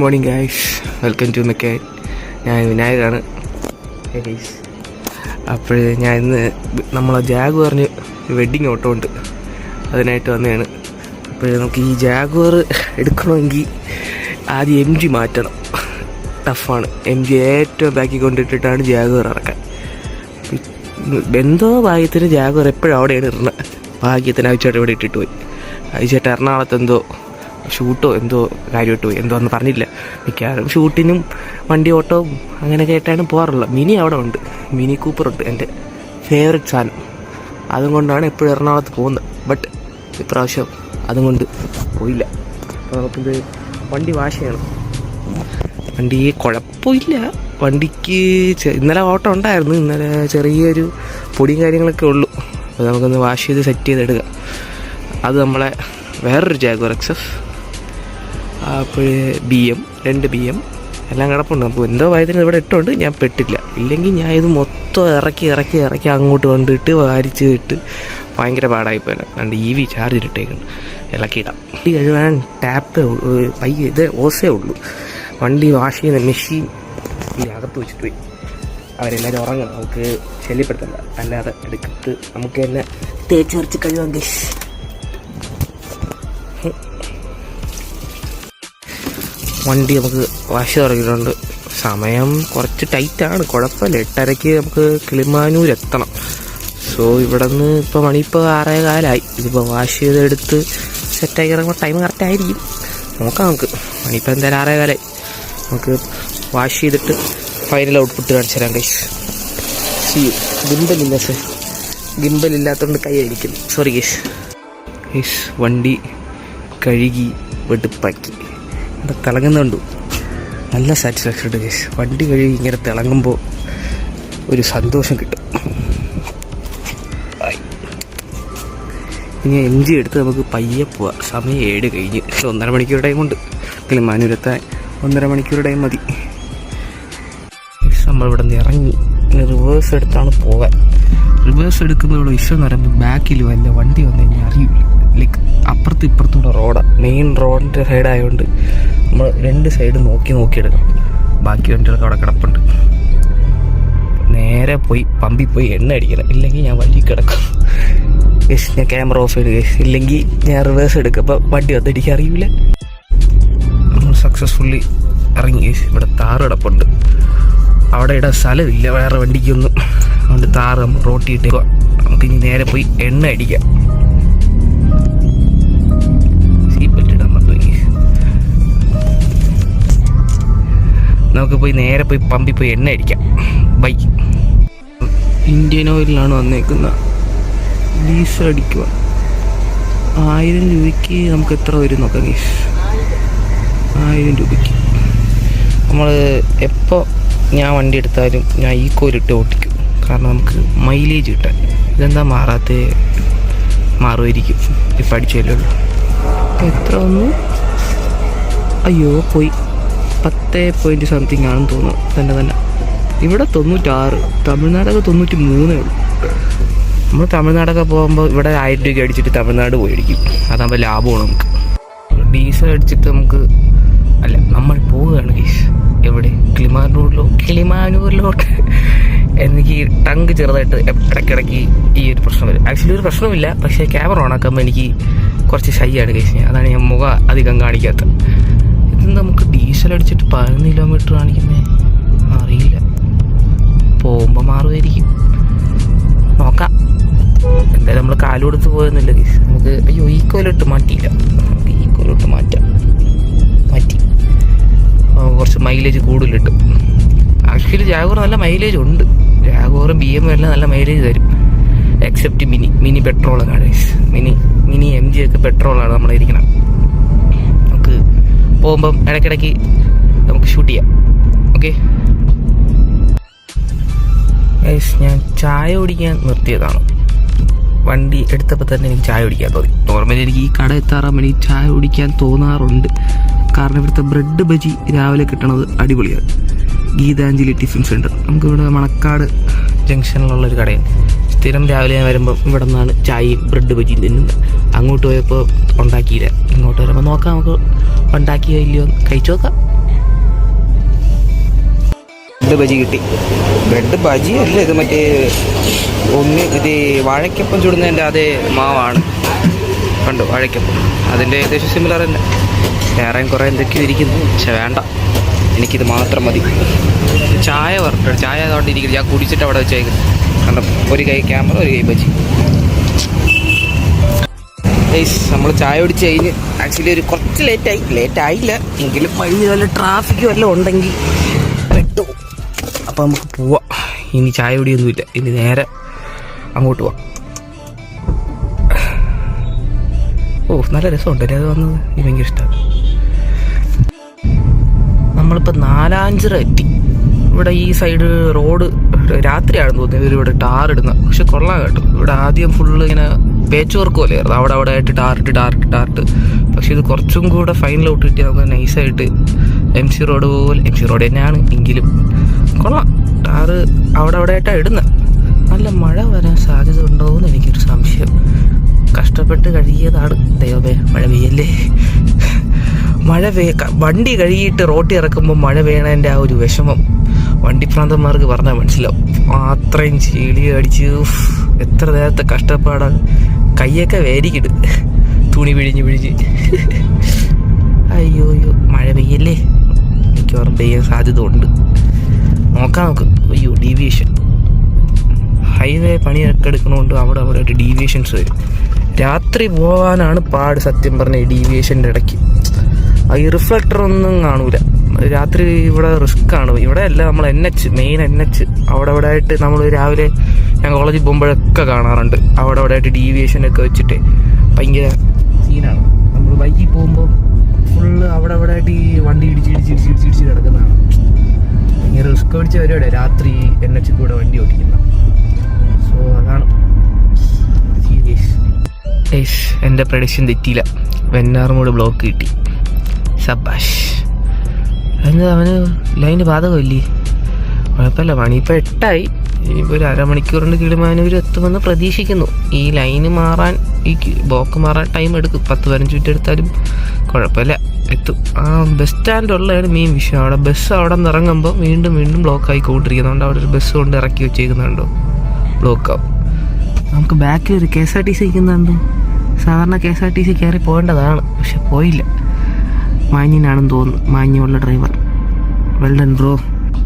Morning guys, welcome to മെക്കാൻ. ഞാൻ വിനായകാണ്. ഗൈസ്, അപ്പോൾ ഞാൻ ഇന്ന് നമ്മളെ ജാഗ്വാറിന് വെഡ്ഡിങ് ഓട്ടോ ഉണ്ട്, അതിനായിട്ട് വന്നതാണ്. അപ്പോൾ നമുക്ക് ഈ ജാഗ്വാർ എടുക്കണമെങ്കിൽ ആദ്യം MG മാറ്റണം. ടഫാണ്. MG ഏറ്റവും ബാക്കി കൊണ്ടിട്ടിട്ടാണ് ജാഗ്വാർ ഇറക്കാൻ. എന്തോ ഭാഗ്യത്തിന് ജാഗ്വാർ എപ്പോഴും അവിടെയാണ് ഇടുന്നത്. ഭാഗ്യത്തിന് അയച്ചോട്ട് ഇവിടെ ഇട്ടിട്ട് പോയി. അയച്ചോട്ട് എറണാകുളത്ത് എന്തോ ഷൂട്ടോ എന്തോ കാര്യമായിട്ട് പോയി, എന്തോ ഒന്നും പറഞ്ഞില്ല. മിക്കവാറും ഷൂട്ടിനും വണ്ടി ഓട്ടവും അങ്ങനെയൊക്കെ ആയിട്ടാണ് പോകാറുള്ളത്. മിനി അവിടെ ഉണ്ട്, മിനി കൂപ്പറുണ്ട്, എൻ്റെ ഫേവറേറ്റ് സാധനം. അതും കൊണ്ടാണ് എപ്പോഴും എറണാകുളത്ത് പോകുന്നത്. ബട്ട് ഇപ്രാവശ്യം അതും കൊണ്ട് പോയില്ല. അപ്പോൾ നമുക്കിത് വണ്ടി വാഷ് ചെയ്യണം. വണ്ടി കുഴപ്പമില്ല, വണ്ടിക്ക് ഇന്നലെ ഓട്ടം ഉണ്ടായിരുന്നു. ഇന്നലെ ചെറിയൊരു പൊടിയും കാര്യങ്ങളൊക്കെ ഉള്ളൂ. അപ്പോൾ നമുക്കൊന്ന് വാഷ് ചെയ്ത് സെറ്റ് ചെയ്തെടുക്കാം. അത് നമ്മളെ വേറൊരു ജാഗ്വാർ XF, അപ്പോൾ രണ്ട് BM എല്ലാം കിടപ്പുണ്ട്. നമുക്ക് എന്തോ ഭാഗ്യത്തിന് ഇവിടെ ഇട്ടുണ്ട്, ഞാൻ പെട്ടില്ല. ഇല്ലെങ്കിൽ ഞാൻ ഇത് മൊത്തം ഇറക്കി അങ്ങോട്ട് കൊണ്ടിട്ട് വാരിച്ച് ഇട്ട് ഭയങ്കര പാടായിപ്പോയാണ്. അതുകൊണ്ട് EV ചാർജ് ഇട്ടേക്കുന്നു, ഇളക്കിയിടാം. വണ്ടി കഴുകാൻ ടാപ്പ് ഇത് ഓസേ ഉള്ളൂ. വണ്ടി വാഷ് ചെയ്യുന്ന മെഷീൻ ഈ അകത്ത് വെച്ചിട്ട് പോയി. അവരെല്ലാവരും ഉറങ്ങണം, നമുക്ക് ശല്യപ്പെടുത്തണ്ട. അല്ലാതെ എടുത്തിട്ട് നമുക്ക് തന്നെ തേച്ചരച്ച് കഴുകാൻ. വണ്ടി നമുക്ക് വാഷ് തുടങ്ങിയിട്ടുണ്ട്. സമയം കുറച്ച് ടൈറ്റാണ്, കുഴപ്പമില്ല. 8:30 നമുക്ക് കിളിമാനൂർ എത്തണം. സോ ഇവിടെ നിന്ന് ഇപ്പോൾ മണിയിപ്പോൾ 6:15. ഇതിപ്പോൾ വാഷ് ചെയ്തെടുത്ത് സെറ്റാക്കി ഇറങ്ങുമ്പോൾ ടൈം കറക്റ്റ് ആയിരിക്കും. നോക്കാം നമുക്ക്. മണിയിപ്പോൾ എന്തായാലും 6:15. നമുക്ക് വാഷ് ചെയ്തിട്ട് ഫൈനൽ ഔട്ട്പുട്ട് കാണിച്ചു തരാം. ഗൈസ്, ഗിംബലില്ല സർ, ഗിംബലില്ലാത്തതുകൊണ്ട് കൈ അടിക്കുന്നു, സോറി ഗൈസ്. വണ്ടി കഴുകി വെടുപ്പാക്കി ഇവിടെ തിളങ്ങുന്നുണ്ട്. നല്ല സാറ്റിസ്ഫാക്ഷൻ ഉണ്ട് ഗൈസ്. വണ്ടി കഴുകി ഇങ്ങനെ തിളങ്ങുമ്പോൾ ഒരു സന്തോഷം കിട്ടും. ഇനി MG എടുത്ത് നമുക്ക് പയ്യെ പോവാം. സമയം 7 കഴിഞ്ഞ്. 1.5 മണിക്കൂർ ടൈമുണ്ട്. കിളിമാനൂരെത്താൻ 1.5 മണിക്കൂർ ടൈം മതി. നമ്മളിവിടെ നിന്ന് ഇറങ്ങി റിവേഴ്സ് എടുത്താണ് പോകാൻ. റിവേഴ്സ് എടുക്കുന്നതോടെ ഇഷ്ടം എന്ന് പറയുമ്പോൾ ബാക്കിൽ വല്ല വണ്ടി വന്നു കഴിഞ്ഞാൽ അറിയില്ല. ലൈക്ക് അപ്പുറത്തും ഇപ്പുറത്തൂടെ റോഡാണ്, മെയിൻ റോഡിൻ്റെ സൈഡായതുകൊണ്ട് നമ്മൾ 2 സൈഡ് നോക്കിയെടുക്കണം. ബാക്കി വണ്ടികളൊക്കെ അവിടെ കിടപ്പുണ്ട്. നേരെ പോയി പമ്പിൽ പോയി എണ്ണ അടിക്കണം, ഇല്ലെങ്കിൽ ഞാൻ വഴി കിടക്കും. ഞാൻ ക്യാമറ ഓഫ് ചെയ്ത് ഇല്ലെങ്കിൽ ഞാൻ റിവേഴ്സ് എടുക്കും. അപ്പോൾ വണ്ടി വന്നിടിക്കാൻ അറിയില്ല. നമ്മൾ സക്സസ്ഫുള്ളി ഇറങ്ങി. ഇവിടെ താറ് കിടപ്പുണ്ട്, അവിടെ ഇടാൻ സ്ഥലമില്ല വേറെ വണ്ടിക്കൊന്നും. അതുകൊണ്ട് താറ് നമ്മൾ റോട്ടിയിട്ട് നമുക്ക് ഇനി നേരെ പോയി എണ്ണ അടിക്കാം. നമുക്ക് പോയി നേരെ പോയി പമ്പിൽ പോയി എണ്ണ അടിക്കാം. ബൈ. ഇന്ത്യൻ ഓയിലാണ് വന്നേക്കുന്നത്. ഡീസൽ അടിക്കുക 1000 രൂപയ്ക്ക് നമുക്ക് എത്ര വരും നോക്കാം ഗൈസ്. 1000 രൂപയ്ക്ക് നമ്മൾ എപ്പോൾ ഞാൻ വണ്ടി എടുത്താലും ഞാൻ ഈ കോലിട്ട് ഓട്ടിക്കും. കാരണം നമുക്ക് മൈലേജ് കിട്ടാൻ. ഇതെന്താ മാറാത്ത, മാറുമായിരിക്കും, ഇപ്പം അടിച്ചല്ലേ ഉള്ളൂ. എത്ര വന്നു? അയ്യോ പോയി. 10 സംതിങ് ആണെന്ന് തോന്നുന്നു. തന്നെ ഇവിടെ 96, തമിഴ്നാടൊക്കെ 93 ഉള്ളൂ. നമ്മൾ തമിഴ്നാടൊക്കെ പോകുമ്പോൾ ഇവിടെ 1000 രൂപയ്ക്ക് അടിച്ചിട്ട് തമിഴ്നാട് പോയി അടിക്കും. അതാകുമ്പോൾ ലാഭമാണ് നമുക്ക്. ഡീസൽ അടിച്ചിട്ട് നമുക്ക് അല്ല, നമ്മൾ പോവുകയാണ് ഗൈസ്. എവിടെ? കിളിമാനൂരിലോട്ട്. എനിക്ക് ടങ്ക് ചെറുതായിട്ട് ഇടയ്ക്കിടയ്ക്ക് ഈ ഒരു പ്രശ്നം വരും. ആക്ച്വലി ഒരു പ്രശ്നമില്ല, പക്ഷേ ക്യാമറ ഓണാക്കുമ്പോൾ എനിക്ക് കുറച്ച് ഷൈ ആണ് ഗൈസ്. അതാണ് ഞാൻ മുഖം അധികം കാണിക്കാത്തത്. ഇത് നമുക്ക് ഡീസൽ അടിച്ചിട്ട് 11 കിലോമീറ്റർ കാണിക്കുന്നേ, അറിയില്ല. പോകുമ്പോൾ മാറുമായിരിക്കും, നോക്കാം. എന്തായാലും നമ്മൾ കാലുകൊടുത്ത് പോയെന്നില്ല ഗൈസ്. നമുക്ക് അയ്യോ ഈക്കോയിലോട്ട് മാറ്റിയില്ല, നമുക്ക് ഈക്കോയിലോട്ട് മാറ്റി കുറച്ച് മൈലേജ് കൂടുതലിട്ട്. ആക്ച്വലി ജാഗ്വാർ നല്ല മൈലേജ് ഉണ്ട്. ജാഗ്വാറും BM എല്ലാം നല്ല മൈലേജ് തരും, എക്സെപ്റ്റ് മിനി പെട്രോളാണ് ഗൈസ്. മിനി MG ഒക്കെ പെട്രോളാണ് നമ്മളിരിക്കണം. നമുക്ക് പോകുമ്പം ഇടയ്ക്കിടയ്ക്ക് നമുക്ക് ഷൂട്ട് ചെയ്യാം. ഓക്കെ ഗൈസ്, ഞാൻ ചായ കുടിക്കാൻ നിർത്തിയതാണ്. വണ്ടി എടുത്തപ്പോൾ തന്നെ എനിക്ക് ചായ കുടിക്കാൻ തോന്നി. നോർമലി എനിക്ക് ഈ കട എത്താറാകുമ്പോൾ എനിക്ക് ചായ കുടിക്കാൻ തോന്നാറുണ്ട്. കാരണം ഇവിടുത്തെ ബ്രെഡ് ബജി രാവിലെ കിട്ടണത് അടിപൊളിയാണ്. ഗീതാഞ്ജലി ടിഫിൻ സെൻറ്റർ, നമുക്കിവിടെ മണക്കാട് ജംഗ്ഷനിലുള്ളൊരു കടയാണ്. സ്ഥിരം രാവിലെ ഞാൻ വരുമ്പം ഇവിടെ നിന്നാണ് ചായയും ബ്രെഡ് ബജിയും തിന്നുന്നത്. അങ്ങോട്ട് പോയപ്പോൾ ഉണ്ടാക്കിയില്ല, ഇങ്ങോട്ട് വരുമ്പോൾ നോക്കാം നമുക്ക് ഉണ്ടാക്കിയോ ഇല്ലയോ കഴിച്ചു നോക്കാം. ബ്രെഡ് ബജി കിട്ടി. ബ്രെഡ് ബജി അല്ല, ഇത് മറ്റേ ഇത് വാഴയ്ക്കപ്പം ചുടുന്നതിൻ്റെ അതേ മാവാണ്. കണ്ടു വാഴയ്ക്കപ്പം, അതിൻ്റെ ഏകദേശം സിമിലർ തന്നെ. വേറെയും കുറേ എന്തൊക്കെയോ ഇരിക്കുന്നു, പക്ഷെ വേണ്ട, എനിക്കിത് മാത്രം മതി. ചായ പറഞ്ഞിട്ട് ചായ അതുകൊണ്ടിരിക്കുന്നു, ഞാൻ കുടിച്ചിട്ട് അവിടെ വെച്ചേക്കുന്നു. കാരണം ഒരു കൈ ക്യാമറ, ഒരു കൈ ബജി. നമ്മൾ ചായ കുടിച്ച് കഴിഞ്ഞ് ആക്ച്വലി ഒരു കുറച്ച് ലേറ്റായില്ല എങ്കിലും വഴി വല്ല ട്രാഫിക്ക് വല്ലതും ഉണ്ടെങ്കിൽ പെട്ടു. അപ്പോൾ നമുക്ക് പോവാം. ഇനി ചായ കുടിയൊന്നുമില്ല, ഇനി നേരെ അങ്ങോട്ട് പോവാം. നല്ല രസമുണ്ടല്ലേ അത് വന്നത്, എനിക്ക് ഭയങ്കര ഇഷ്ടമാണ്. നമ്മളിപ്പോൾ നാലാഞ്ചിറ എത്തി. ഇവിടെ ഈ സൈഡ് റോഡ് രാത്രിയാണെന്ന് തോന്നുന്നത് ഇവരിവിടെ ടാർ ഇടുന്നത്, പക്ഷെ കൊള്ളാം കേട്ടോ. ഇവിടെ ആദ്യം ഫുള്ള് ഇങ്ങനെ പേച്ച് വർക്ക് പോലെയായിരുന്നു, അവിടെ ആയിട്ട് ടാറിട്ട്. പക്ഷെ ഇത് കുറച്ചും കൂടെ ഫൈനലോട്ട് കിട്ടി നമുക്ക് നൈസായിട്ട് MC റോഡ് പോലെ. MC റോഡ് തന്നെയാണ് എങ്കിലും കൊള്ളാം. ടാറ് അവിടെ ആയിട്ടാണ് ഇടുന്നത്. നല്ല മഴ വരാൻ സാധ്യത ഉണ്ടോ എന്ന് എനിക്കൊരു സംശയം. കഷ്ടപ്പെട്ട് കഴുകിയതാണ്, ദൈവമേ മഴ പെയ്യല്ലേ. വണ്ടി കഴുകിയിട്ട് റോട്ടിൽ ഇറക്കുമ്പോൾ മഴ പെയ്യണതിൻ്റെ ആ ഒരു വിഷമം വണ്ടിപ്രാന്തന്മാർക്ക് പറഞ്ഞാൽ മനസ്സിലാവും. അത്രയും ചെളി അടിച്ച് എത്ര നേരത്തെ കഷ്ടപ്പാടാണ്. കയ്യൊക്കെ വേരിക്കിട്, തുണി പിഴിഞ്ഞ്. അയ്യോ മഴ പെയ്യല്ലേ, മിക്കവാറും പെയ്യാൻ സാധ്യത ഉണ്ട്. നോക്കാം. അയ്യോ ഡീവിയേഷൻ, ഹൈവേ പണിയൊക്കെ എടുക്കണോണ്ട് അവിടെ ആയിട്ട് ഡീവിയേഷൻസ് വരും. രാത്രി പോകാനാണ് പാട് സത്യം പറഞ്ഞ ഈ ഡീവിയേഷൻ്റെ ഇടയ്ക്ക്. ഈ റിഫ്ലക്ടർ ഒന്നും കാണൂല രാത്രി. ഇവിടെ റിസ്ക് ആണ്. ഇവിടെ അല്ല, നമ്മൾ മെയിൻ NH അവിടെ ആയിട്ട് നമ്മൾ രാവിലെ ഞാൻ കോളേജിൽ പോകുമ്പോഴൊക്കെ കാണാറുണ്ട്. അവിടെ ആയിട്ട് ഡീവിയേഷനൊക്കെ വെച്ചിട്ട് ഭയങ്കര സീനാണ്. നമ്മൾ ബൈക്കിൽ പോകുമ്പോൾ ഫുള്ള് അവിടെ ആയിട്ട് ഈ വണ്ടി ഇടിച്ച് കിടക്കുന്നതാണ്. ഭയങ്കര റിസ്ക് പിടിച്ച പരിപാടിയാണ് രാത്രി NH കൂടെ വണ്ടി ഓടിക്കുന്ന. സോ അതാണ് സീരിയസ്. എൻ്റെ പ്രഡിക്ഷൻ തെറ്റിയില്ല, വെഞ്ഞാറമൂട് ബ്ലോക്ക് കിട്ടി. സബാഷ്. എന്താ അവന് ലൈന് ബാധകമില്ലേ? കുഴപ്പമില്ല, മണി ഇപ്പോൾ 8 ഇനിയിപ്പോൾ ഒരു അരമണിക്കൂറിൻ്റെ കിളിമാനൂർ എത്തുമെന്ന് പ്രതീക്ഷിക്കുന്നു. ഈ ലൈന് മാറാൻ, ഈ ബ്ലോക്ക് മാറാൻ ടൈം എടുക്കും. 10-15 മിനിറ്റ് എടുത്താലും കുഴപ്പമില്ല, എത്തും. ആ ബസ് സ്റ്റാൻഡ് ഉള്ളതാണ് മെയിൻ വിഷയം. അവിടെ ബസ് അവിടെ നിന്ന് ഇറങ്ങുമ്പോൾ വീണ്ടും ബ്ലോക്ക് ആയിക്കൊണ്ടിരിക്കുന്നതുകൊണ്ട് അവിടെ ഒരു ബസ് കൊണ്ട് ഇറക്കി വെച്ചേക്കുന്നുണ്ടോ ബ്ലോക്കാവും. നമുക്ക് ബാക്കിൽ ഒരു KSRTC നിൽക്കുന്നുണ്ടോ. സാധാരണ KSRTC കയറി പോകേണ്ടതാണ്, പക്ഷെ പോയില്ല. മാന്യനാണെന്ന് തോന്നുന്നു, മാന്യമുള്ള driver. Well done bro,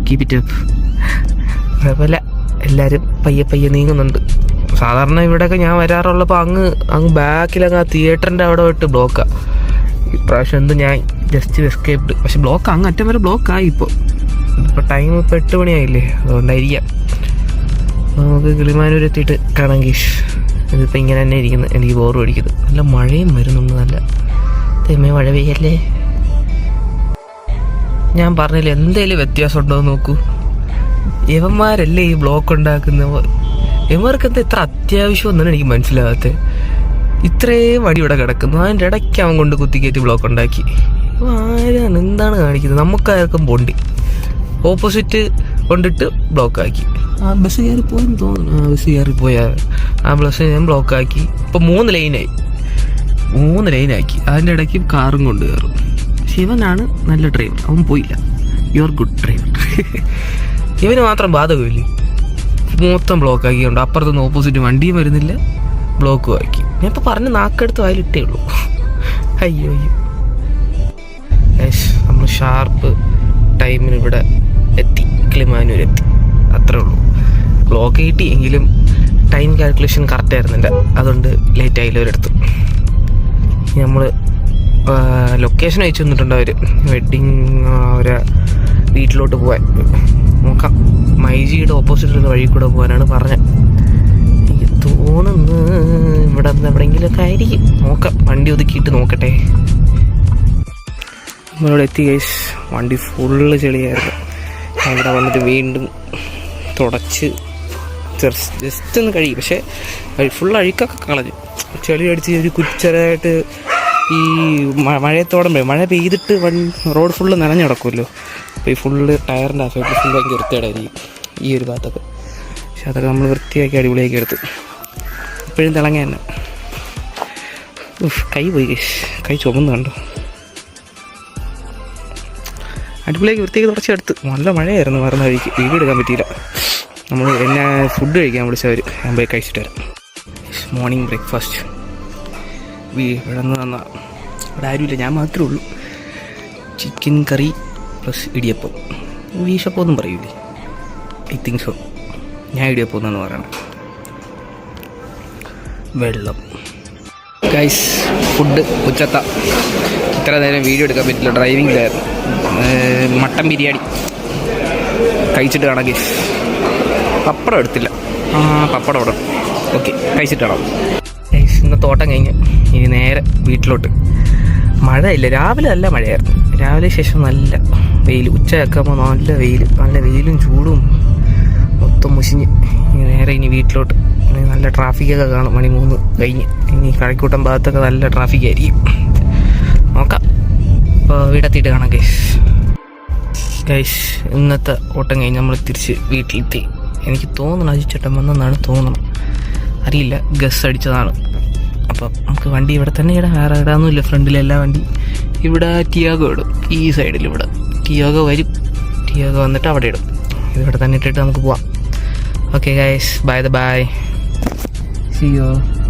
keep it up. കുഴപ്പമില്ല, എല്ലാവരും പയ്യെ നീങ്ങുന്നുണ്ട്. സാധാരണ ഇവിടെയൊക്കെ ഞാൻ വരാറുള്ളപ്പോൾ അങ്ങ് ബാക്കിലങ്ങ് ആ തിയേറ്ററിൻ്റെ അവിടെ പോയിട്ട് ബ്ലോക്കാണ്. ഇപ്രാവശ്യം എന്ത് ഞാൻ ജസ്റ്റ് എസ്കേപ്ഡ്. പക്ഷെ ബ്ലോക്ക് അങ്ങ് അറ്റം വരെ ബ്ലോക്കായി. ഇപ്പോൾ ടൈം ഇപ്പോൾ 8 മണിയായില്ലേ, അതുകൊണ്ടായിരിക്കാം. നമുക്ക് കിളിമാനൂർ എത്തിയിട്ട് കാണാം ഗീഷ്. ഇതിപ്പോൾ ഇങ്ങനെ തന്നെ ഇരിക്കുന്നത്, എനിക്ക് ബോർ അടിക്കുന്നത്. നല്ല മഴയും വരുന്നുണ്ട്, നല്ല തെമ്മ മഴ പെയ്യല്ലേ. ഞാൻ പറഞ്ഞില്ല എന്തെങ്കിലും വ്യത്യാസം ഉണ്ടോ എന്ന് നോക്കൂ. യവന്മാരല്ലേ ഈ ബ്ലോക്ക് ഉണ്ടാക്കുന്നത്. യവന്മാർക്ക് എന്താ ഇത്ര അത്യാവശ്യം ഒന്നും എനിക്ക് മനസ്സിലാകാത്തത്. ഇത്രയും വടി ഇവിടെ കിടക്കുന്നു, അതിൻ്റെ ഇടയ്ക്ക് അവൻ കൊണ്ട് കുത്തിക്കയറ്റി ബ്ലോക്ക് ഉണ്ടാക്കി. ആരാണ് എന്താണ് കാണിക്കുന്നത്? നമുക്കാർക്കും പൊണ്ടി ഓപ്പോസിറ്റ് കൊണ്ടിട്ട് ബ്ലോക്കാക്കി. ആ ബസ് കയറിപ്പോയെന്ന് തോന്നുന്നു. ആ ബസ് കയറിപ്പോയാൽ ആ ബസ് ഞാൻ ബ്ലോക്കാക്കി. ഇപ്പോൾ 3 ലൈനാക്കി. അതിൻ്റെ ഇടയ്ക്ക് കാറും കൊണ്ട് കയറും. ശിവനാണ് നല്ല ഡ്രൈവർ, അവൻ പോയില്ല. You are good driver. ഇവന് മാത്രം ബാധകമില്ലേ, മൊത്തം ബ്ലോക്കാക്കിയുണ്ട്. അപ്പുറത്തുനിന്ന് ഓപ്പോസിറ്റ് വണ്ടിയും വരുന്നില്ല, ബ്ലോക്കും ആക്കി. ഞാൻ ഇപ്പോൾ പറഞ്ഞ് നാക്കെടുത്ത് വായിലിട്ടേ ഉള്ളൂ. അയ്യോ നമ്മൾ ഷാർപ്പ് ടൈമിന് ഇവിടെ എത്തി, കിളിമാനൂർ എത്തി, അത്രേ ഉള്ളൂ. ബ്ലോക്ക് കിട്ടി എങ്കിലും ടൈം കാൽക്കുലേഷൻ കറക്റ്റ് ആയിരുന്നില്ല, അതുകൊണ്ട് ലേറ്റ് ആയില്ല ഒരിടത്ത്. നമ്മൾ ലൊക്കേഷൻ അയച്ചു തന്നിട്ടുണ്ട് അവർ, വെഡ്ഡിങ് അവരെ വീട്ടിലോട്ട് പോകാൻ. നോക്കാം, മൈജിയുടെ ഓപ്പോസിറ്റുള്ള വഴി കൂടെ പോകാനാണ് പറഞ്ഞത്. എനിക്ക് തോന്നുന്നു ഇവിടെ നിന്ന് എവിടെയെങ്കിലുമൊക്കെ ആയിരിക്കും. നോക്കാം, വണ്ടി ഒതുക്കിയിട്ട് നോക്കട്ടെ. നമ്മളിവിടെ എത്തി ഗൈസ്. വണ്ടി ഫുള്ള് ചെളിയായിരുന്നു. അവിടെ വന്നിട്ട് വീണ്ടും തുടച്ച് ജസ്റ്റ് ഒന്ന് കഴിയും. പക്ഷേ ഫുള്ള് അഴുക്കൊക്കെ കളഞ്ഞു. ചെളി അടിച്ച് ഒരു കുച്ചരായിട്ട് ഈ മഴയത്തോടെ മഴ പെയ്തിട്ട് റോഡ് ഫുള്ള് നനഞ്ഞു കിടക്കുമല്ലോ. അപ്പോൾ ഈ ഫുള്ള് ടയറിൻ്റെ ആ സൈഡിൽ ഫുള്ള് ഭയങ്കര വൃത്തികേടായിരിക്കും ഈ ഒരു ഭാഗത്തൊക്കെ. പക്ഷെ അതൊക്കെ നമ്മൾ വൃത്തിയാക്കി അടിപൊളിയാക്കി എടുത്തു. ഇപ്പോഴും തിളങ്ങ തന്നെ. കൈ പോയി, കൈ ചുമന്ന് കണ്ടോ. അടുപ്പിലേക്ക് വൃത്തിയാക്കി തുടച്ചെടുത്ത്. നല്ല മഴയായിരുന്നു മറന്ന വഴിക്ക്, വീഡിയോ എടുക്കാൻ പറ്റിയില്ല. നമ്മൾ എന്നെ ഫുഡ് കഴിക്കാൻ വിളിച്ചവർ, ഞാൻ പോയി കഴിച്ചിട്ട് വരാം. മോർണിംഗ് ബ്രേക്ക്ഫാസ്റ്റ് ഇവിടെ നിന്ന് തന്ന, ഇവിടെ ആരുമില്ല, ഞാൻ മാത്രമേ ഉള്ളൂ. Chicken curry plus idiyappam. വീശപ്പം ഒന്നും പറയൂലേ? I think so. ഞാൻ ഇടിയപ്പം എന്നാണ് പറയണത്. വെള്ളം. ഗൈസ്, ഫുഡ് ഉച്ചത്ത. ഇത്ര നേരം വീഡിയോ എടുക്കാൻ പറ്റില്ല, ഡ്രൈവിങ്ങിലായിരുന്നു. മട്ടൻ ബിരിയാണി കഴിച്ചിട്ട് കാണാം ഗൈസ്. പപ്പടം എടുത്തില്ല, പപ്പടം ഇവിടെ. ഓക്കെ, കഴിച്ചിട്ട് കാണാം ഗൈസ്. ഇന്നത്തെ ഓട്ടം കഴിഞ്ഞ് ഇനി നേരെ വീട്ടിലോട്ട്. മഴയില്ല, രാവിലെ നല്ല മഴയായിരുന്നു. രാവിലെ ശേഷം നല്ല വെയിൽ, ഉച്ചയൊക്കെ ആകുമ്പോൾ നല്ല വെയിലും ചൂടും മൊത്തം മുഷിഞ്ഞ് നേരെ ഇനി വീട്ടിലോട്ട്. നല്ല ട്രാഫിക്കൊക്കെ കാണും, 3 കഴിഞ്ഞ്. ഇനി കഴക്കൂട്ടം ഭാഗത്തൊക്കെ നല്ല ട്രാഫിക് ആയിരിക്കും. നോക്കാം, അപ്പോൾ വീടെത്തിയിട്ട് കാണാം ഗൈസ്. ഇന്നത്തെ ഓട്ടം കഴിഞ്ഞ് നമ്മൾ തിരിച്ച് വീട്ടിലെത്തി. എനിക്ക് തോന്നുന്നു അജിച്ചേട്ടൻ വന്നെന്നാണ് തോന്നുന്നത്, അറിയില്ല, ഗസ് അടിച്ചതാണ്. അപ്പം നമുക്ക് വണ്ടി ഇവിടെ തന്നെ ഇടാം, വേറെ ഇടാനൊന്നുമില്ല. ഫ്രണ്ടിലെല്ലാ വണ്ടി ഇവിടെ ടിയാഗോ ഇടും. ഈ സൈഡിൽ ഇവിടെ ടിയാഗോ വരും. ടിയാഗോ വന്നിട്ട് അവിടെ ഇടും. ഇതിവിടെ തന്നെ ഇട്ടിട്ട് നമുക്ക് പോവാം. Okay guys, bye. See you.